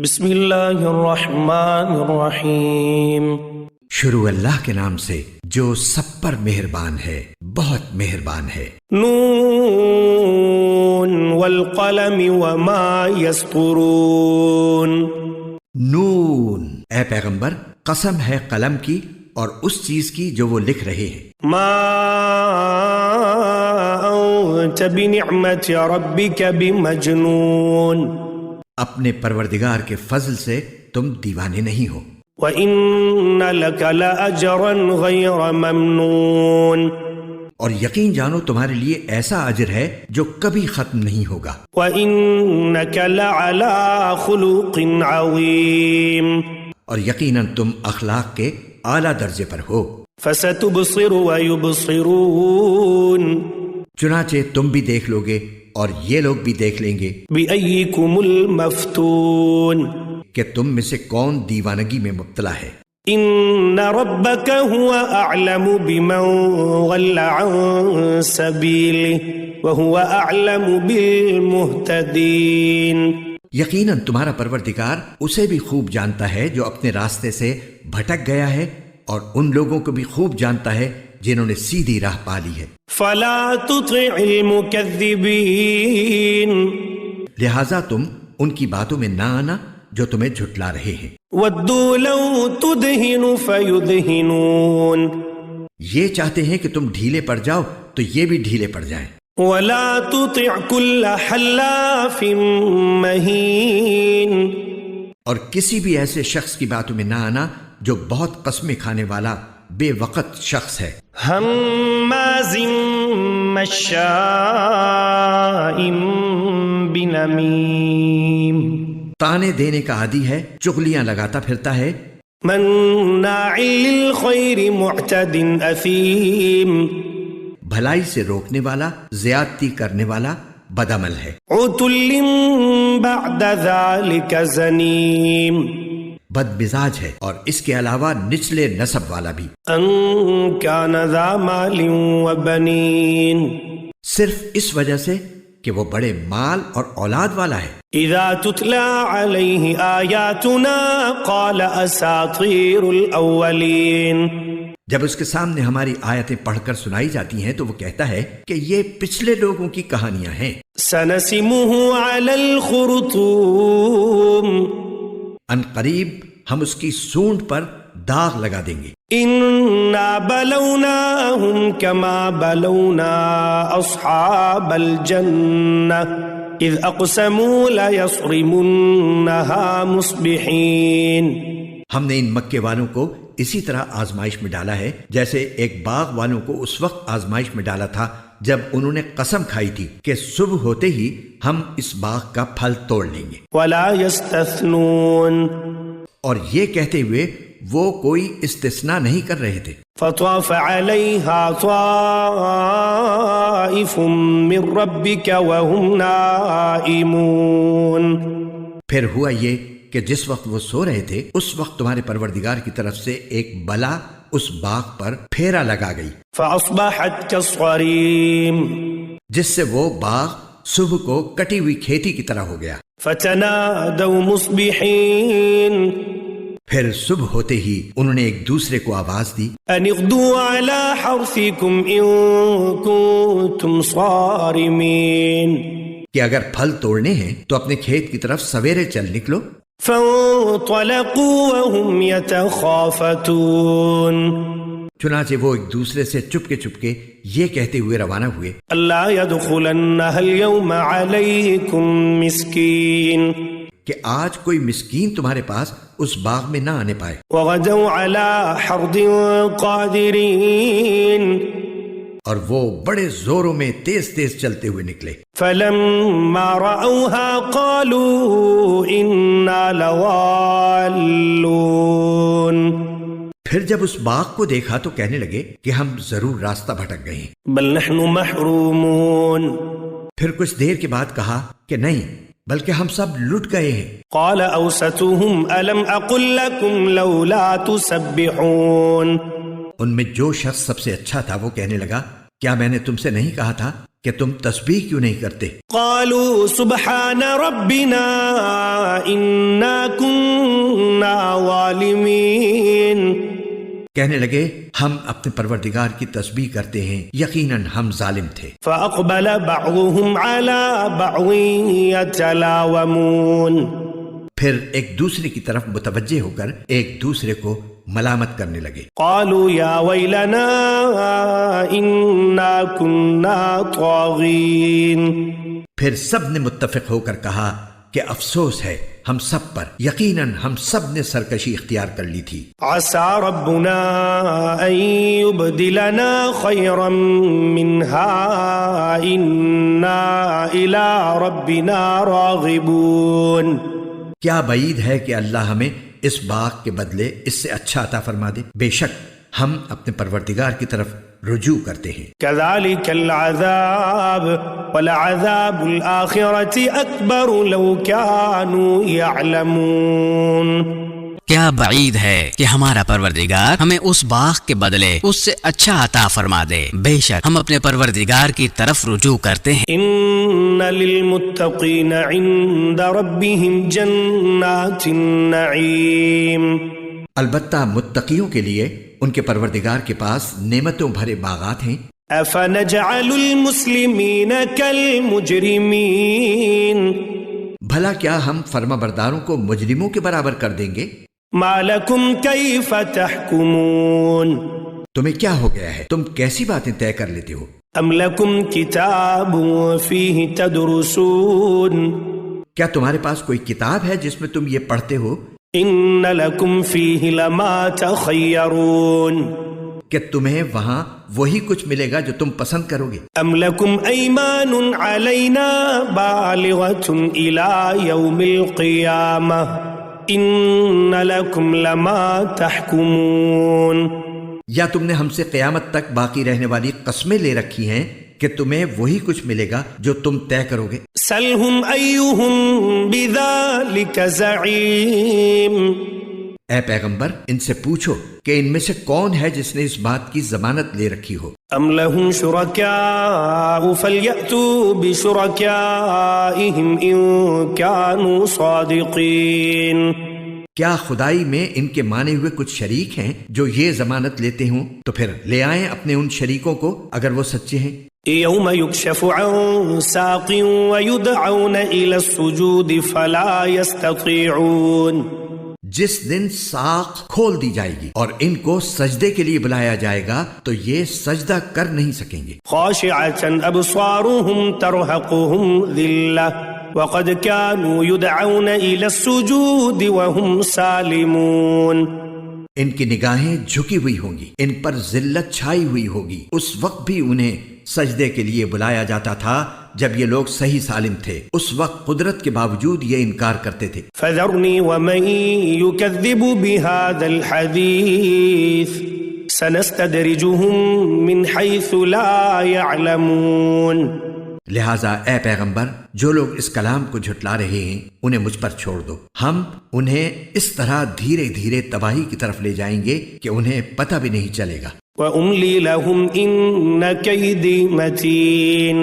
بسم اللہ الرحمن الرحیم۔ شروع اللہ کے نام سے جو سب پر مہربان ہے، بہت مہربان ہے۔ نون والقلم وما یسطرون۔ نون، اے پیغمبر قسم ہے قلم کی اور اس چیز کی جو وہ لکھ رہے ہیں۔ ما انت بنعمت ربک بمجنون۔ اپنے پروردگار کے فضل سے تم دیوانے نہیں ہو۔ وَإِنَّ لَكَ لَأَجْرًا غَيْرَ مَمْنُونٍ۔ اور یقین جانو تمہارے لیے ایسا اجر ہے جو کبھی ختم نہیں ہوگا۔ وَإِنَّكَ لَعَلَىٰ خُلُقٍ عَظِيمٍ۔ اور یقیناً تم اخلاق کے اعلیٰ درجے پر ہو۔ فَسَتُبْصِرُ وَيُبْصِرُونَ۔ چنانچہ تم بھی دیکھ لو گے اور یہ لوگ بھی دیکھ لیں گے بِأَيِّكُمُ الْمَفْتُونَ۔ کہ تم میں سے کون دیوانگی میں مبتلا ہے۔ إِنَّ رَبَّكَ هُوَ أَعْلَمُ بِمَنْ ضَلَّ عَنْ سَبِيلِهِ وَهُوَ أَعْلَمُ بِالْمُهْتَدِينَ۔ یقیناً تمہارا پروردگار اسے بھی خوب جانتا ہے جو اپنے راستے سے بھٹک گیا ہے، اور ان لوگوں کو بھی خوب جانتا ہے جنہوں نے سیدھی راہ پا لی ہے۔ فَلَا تُطِعِ الْمُكَذِّبِينَ۔ لہٰذا تم ان کی باتوں میں نہ آنا جو تمہیں جھٹلا رہے ہیں۔ وَدُّوا لَوْ تُدْهِنُ فَيُدْهِنُونَ۔ یہ چاہتے ہیں کہ تم ڈھیلے پڑ جاؤ تو یہ بھی ڈھیلے پڑ جائیں۔ وَلَا تُطِعْ كُلَّ حَلَّافٍ مَّهِينٍ۔ اور کسی بھی ایسے شخص کی باتوں میں نہ آنا جو بہت قسمیں کھانے والا بے وقت شخص ہے۔ ہمازٍ مشاء بنمیم۔ تانے دینے کا عادی ہے، چغلیاں لگاتا پھرتا ہے۔ مناع للخیر معتد اثیم۔ بھلائی سے روکنے والا، زیادتی کرنے والا، بدعمل ہے۔ عتل بعد ذلك زنیم۔ بد مزاج ہے اور اس کے علاوہ نچلے نسب والا بھی۔ ان کان ذا مال وبنین۔ صرف اس وجہ سے کہ وہ بڑے مال اور اولاد والا ہے۔ اذا تتلى علیہ آیاتنا قال اساطیر الاولین۔ جب اس کے سامنے ہماری آیتیں پڑھ کر سنائی جاتی ہیں تو وہ کہتا ہے کہ یہ پچھلے لوگوں کی کہانیاں ہیں۔ سنسمہ علی الخرطوم۔ ان قریب ہم اس کی سونڈ پر داغ لگا دیں گے۔ انا بلوناہم کما بلونا اصحاب الجنہ اذ اقسموا لیصرمنہا مصبحین۔ ہم نے ان مکے والوں کو اسی طرح آزمائش میں ڈالا ہے جیسے ایک باغ والوں کو اس وقت آزمائش میں ڈالا تھا جب انہوں نے قسم کھائی تھی کہ صبح ہوتے ہی ہم اس باغ کا پھل توڑ لیں گے۔ ولا یستثنون۔ اور یہ کہتے ہوئے وہ کوئی استثناء نہیں کر رہے تھے۔ فطاف علیہا طائف من ربک وهم نائمون۔ پھر ہوا یہ کہ جس وقت وہ سو رہے تھے اس وقت تمہارے پروردگار کی طرف سے ایک بلا اس باغ پر پھیرا لگا گئی، فاصبحت کالصریم۔ جس سے وہ باغ صبح کو کٹی ہوئی کھیتی کی طرح ہو گیا۔ فتنادوا مصبحین۔ پھر صبح ہوتے ہی انہوں نے ایک دوسرے کو آواز دی، ان اغدوا علی حرثکم ان کنتم صارمین۔ کہ اگر پھل توڑنے ہیں تو اپنے کھیت کی طرف سویرے چل نکلو۔ فانطلقوا وهم يتخافتون۔ چنانچہ وہ ایک دوسرے سے چپکے چپکے یہ کہتے ہوئے روانہ ہوئے، الا يدخلنها اليوم عليكم مسكين۔ کہ آج کوئی مسکین تمہارے پاس اس باغ میں نہ آنے پائے۔ وغدوا على حرد قادرين۔ اور وہ بڑے زوروں میں تیز تیز چلتے ہوئے نکلے۔ فلما رأوها قالوا إنا لضالون۔ پھر جب اس باغ کو دیکھا تو کہنے لگے کہ ہم ضرور راستہ بھٹک گئے ہیں۔ بل نحن محرومون۔ پھر کچھ دیر کے بعد کہا کہ نہیں بلکہ ہم سب لٹ گئے ہیں۔ قال اوسطهم الم اقل لكم لولا تسبحون۔ ان میں جو شخص سب سے اچھا تھا وہ کہنے لگا کیا میں نے تم سے نہیں کہا تھا کہ تم تسبیح کیوں نہیں کرتے؟ قالوا سبحان ربنا انا كنا ظالمین، کہنے لگے ہم اپنے پروردگار کی تسبیح کرتے ہیں، یقیناً ہم ظالم تھے۔ فاقبل بعضهم على بعض يتلاومون، پھر ایک دوسرے کی طرف متوجہ ہو کر ایک دوسرے کو ملامت کرنے لگے۔ قالوا یا ویلنا انا كنا طاغین، پھر سب نے متفق ہو کر کہا کہ افسوس ہے ہم سب پر، یقیناً ہم سب نے سرکشی اختیار کر لی تھی۔ عسى ربنا ان يبدلنا خيرا منها انا الى ربنا راغبون، کیا بعید ہے کہ اللہ ہمیں اس باغ کے بدلے اس سے اچھا عطا فرما دے، بے شک ہم اپنے پروردگار کی طرف رجوع کرتے ہیں۔ كذلك العذاب ولعذاب الآخرة أكبر لو كانوا يعلمون، کیا بعید ہے کہ ہمارا پروردگار ہمیں اس باغ کے بدلے اس سے اچھا عطا فرما دے، بے شک ہم اپنے پروردگار کی طرف رجوع کرتے ہیں۔ ان للمتقین عند ربهم جنات النعیم، البتہ متقیوں کے لیے ان کے پروردگار کے پاس نعمتوں بھرے باغات ہیں۔ افنجعل المسلمین کالمجرمین، بھلا کیا ہم فرما برداروں کو مجرموں کے برابر کر دیں گے؟ ما لکم کیف تحکمون، تمہیں کیا ہو گیا ہے، تم کیسی باتیں طے کر لیتے ہو؟ ام لکم کتاب فیہ تدرسون، کیا تمہارے پاس کوئی کتاب ہے جس میں تم یہ پڑھتے ہو؟ ان لکم فیہ لما تخیرون، کہ تمہیں وہاں وہی کچھ ملے گا جو تم پسند کرو گے؟ ام لکم ایمان علینا بالغۃ الی یوم القیامہ ان لکم لما تحکمون، یا تم نے ہم سے قیامت تک باقی رہنے والی قسمیں لے رکھی ہیں کہ تمہیں وہی کچھ ملے گا جو تم طے کرو گے؟ سلہم ایہم بذالک زعیم، اے پیغمبر ان سے پوچھو کہ ان میں سے کون ہے جس نے اس بات کی ضمانت لے رکھی ہو؟ ام لہم شرکاء فلیأتوا بشرکائہم ان کانوا صادقین، کیا خدائی میں ان کے مانے ہوئے کچھ شریک ہیں جو یہ ضمانت لیتے ہوں؟ تو پھر لے آئیں اپنے ان شریکوں کو اگر وہ سچے ہیں۔ یوم یکشف عن ساق ویدعون الی السجود فلا یستطیعون، جس دن ساق کھول دی جائے گی اور ان کو سجدے کے لیے بلایا جائے گا تو یہ سجدہ کر نہیں سکیں گے۔ خاشعۃ ابصارهم ترہقهم ذلہ وقد كانوا يدعون الى السجود وهم سالمون، ان کی نگاہیں جھکی ہوئی ہوں گی، ان پر ذلت چھائی ہوئی ہوگی، اس وقت بھی انہیں سجدے کے لیے بلایا جاتا تھا جب یہ لوگ صحیح سالم تھے، اس وقت قدرت کے باوجود یہ انکار کرتے تھے۔ فذرنی ومن يكذب بهذا الحديث سنستدرجهم من حيث لا يعلمون، لہٰذا اے پیغمبر جو لوگ اس کلام کو جھٹلا رہے ہیں انہیں مجھ پر چھوڑ دو، ہم انہیں اس طرح دھیرے دھیرے تباہی کی طرف لے جائیں گے کہ انہیں پتہ بھی نہیں چلے گا۔ وَأُمْلِي لَهُمْ إِنَّ كَيْدِي مَتِينٌ،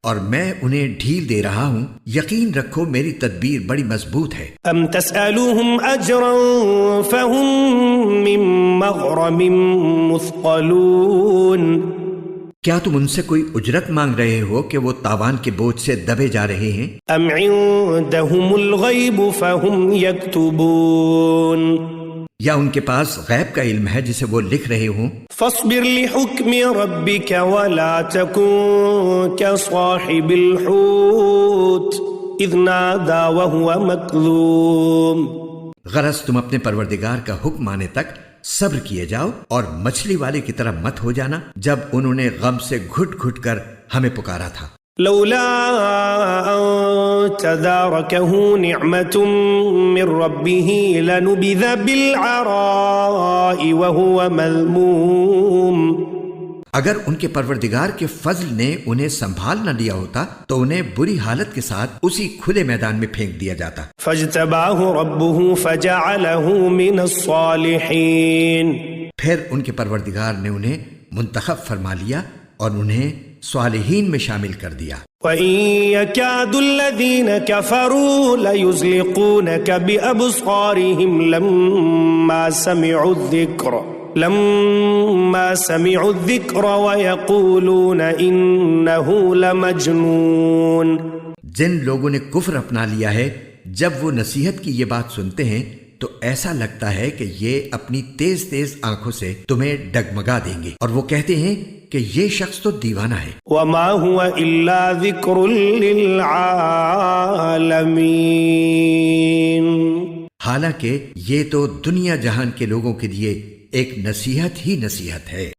اور میں انہیں ڈھیل دے رہا ہوں، یقین رکھو میری تدبیر بڑی مضبوط ہے۔ أَمْ تَسْأَلُهُمْ أَجْرًا فَهُمْ مِنْ مَغْرَمٍ مُثْقَلُونَ، کیا تم ان سے کوئی اجرت مانگ رہے ہو کہ وہ تاوان کے بوجھ سے دبے جا رہے ہیں؟ أَمْ عِنْدَهُمُ الْغَيْبُ فَهُمْ يَكْتُبُونَ، یا ان کے پاس غیب کا علم ہے جسے وہ لکھ رہے ہوں؟ فاصبر لحكم ربك ولا تكن كصاحب الحوت إذ نادى وهو مكذوم، غرض تم اپنے پروردگار کا حکم آنے تک صبر کیے جاؤ اور مچھلی والے کی طرح مت ہو جانا جب انہوں نے غم سے گھٹ گھٹ کر ہمیں پکارا تھا۔ لولا أن تداركه نعمة من ربه لنبذ بالعراء وهو مذموم، اگر ان کے پروردگار کے فضل نے انہیں سنبھال نہ لیا ہوتا تو انہیں بری حالت کے ساتھ اسی کھلے میدان میں پھینک دیا جاتا۔ فاجتباه ربه فجعله من الصالحين، پھر ان کے پروردگار نے انہیں منتخب فرما لیا اور انہیں صالحین میں شامل کر دیا۔ وَإِن يَكَادُ الَّذِينَ كَفَرُوا لَيُزْلِقُونَكَ بِأَبْصَارِهِمْ لَمَّا سَمِعُوا الذِّكْرَ وَيَقُولُونَ إِنَّهُ لَمَجْنُونٌ۔ جن لوگوں نے کفر اپنا لیا ہے جب وہ نصیحت کی یہ بات سنتے ہیں تو ایسا لگتا ہے کہ یہ اپنی تیز تیز آنکھوں سے تمہیں ڈگمگا دیں گے، اور وہ کہتے ہیں کہ یہ شخص تو دیوانہ ہے۔ وَمَا هُوَ إِلَّا ذِكْرٌ لِّلْعَالَمِينَ، حالانکہ یہ تو دنیا جہان کے لوگوں کے لیے ایک نصیحت ہی نصیحت ہے۔